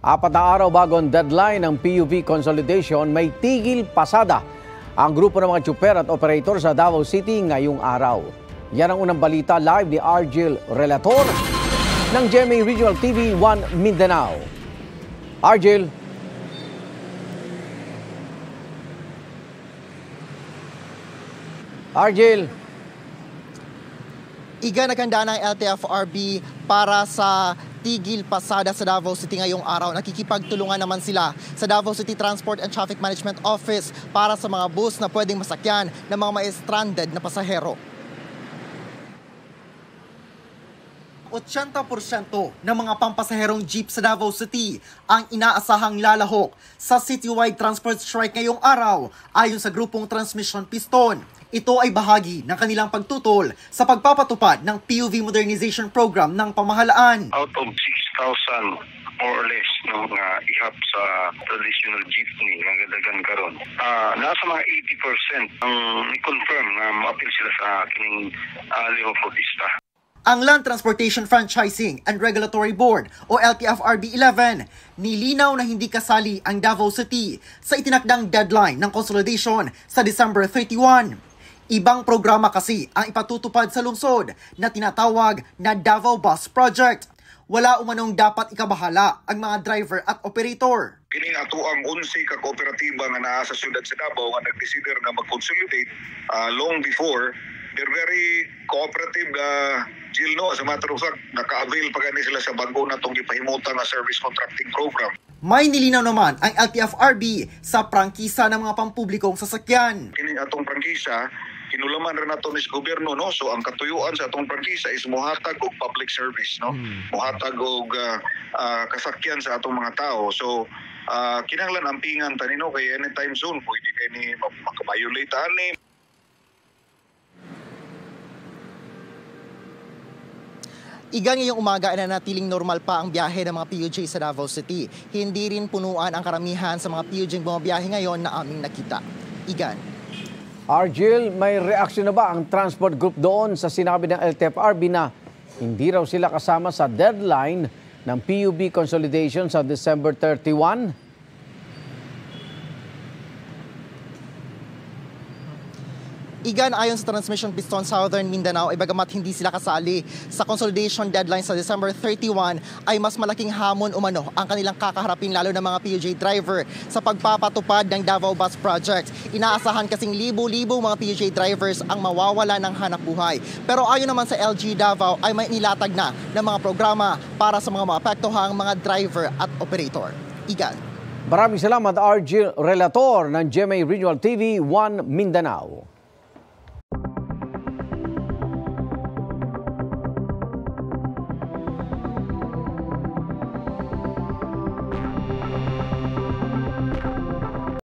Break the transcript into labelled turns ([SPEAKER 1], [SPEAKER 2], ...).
[SPEAKER 1] 4 na araw bago ang deadline ng PUV consolidation, may tigil pasada ang grupo ng mga tsuper at operator sa Davao City ngayong araw. Yan ang unang balita live ni Argel Relator ng GMA Regional TV 1 Mindanao. Argel. Argel.
[SPEAKER 2] Iga naganda ng LTFRB para sa tigil pasada sa Davao City ngayong araw. Nakikipagtulungan naman sila sa Davao City Transport and Traffic Management Office para sa mga bus na pwedeng masakyan ng mga stranded na pasahero. 80% ng mga pampasaherong jeep sa Davao City ang inaasahang lalahok sa citywide transport strike ngayong araw ayon sa grupong Transmission Piston. Ito ay bahagi ng kanilang pagtutol sa pagpapatupad ng PUV Modernization Program ng pamahalaan.
[SPEAKER 3] Out of 6,000 more or less no, nga ihap sa traditional jeepney nga gadagan karon. Nasa mga 80% ang i-confirm na ma-appeal sila sa kining lihok-pista.
[SPEAKER 2] Ang Land Transportation Franchising and Regulatory Board o LTFRB 11 nilinaw na hindi kasali ang Davao City sa itinakdang deadline ng consolidation sa December 31. Ibang programa kasi ang ipatutupad sa lungsod na tinatawag na Davao Bus Project. Wala umanong dapat ikabahala ang mga driver at operator.
[SPEAKER 4] Kini ato ang 11 ka kooperatiba nga naa sa syudad sa Davao nga nag-decider nga mag-consolidate long before. They're very cooperative Jill, no? As a matter of fact, naka-avail pa gani sila sa bago na itong ipahimutang nga service contracting program.
[SPEAKER 2] May nilinaw naman ang LTFRB sa prangkisa ng mga pampublikong sasakyan.
[SPEAKER 4] Kini atong prangkisa, kinulaman rin nato ni sa gobyerno, no? So ang katuyuan sa atong prangkisa is muhatag og public service, no? Muhatag og kasakyan sa atong mga tao. So kinahanglan ampingan tanino kay anytime soon pwede kay ni makabayolate ani.
[SPEAKER 2] Iga ngayong umaga ay nanatiling normal pa ang biyahe ng mga PUJ sa Davao City. Hindi rin punuan ang karamihan sa mga PUJ bumabiyahe ngayon na aming nakita. Igan.
[SPEAKER 1] Argel, may reaksyon na ba ang transport group doon sa sinabi ng LTFRB na hindi raw sila kasama sa deadline ng PUV consolidation sa December 31?
[SPEAKER 2] Igan, ayon sa Transmission Piston Southern Mindanao, ay bagamat hindi sila kasali sa consolidation deadline sa December 31, ay mas malaking hamon umano ang kanilang kakaharapin lalo ng mga PUJ driver sa pagpapatupad ng Davao Bus Project. Inaasahan kasing libo-libo mga PUJ drivers ang mawawala ng hanap buhay. Pero ayon naman sa LG Davao ay may nilatag na ng mga programa para sa mga maapektuhang mga driver at operator. Igan.
[SPEAKER 1] Maraming salamat, Argel Relator ng GMA Regional TV 1 Mindanao.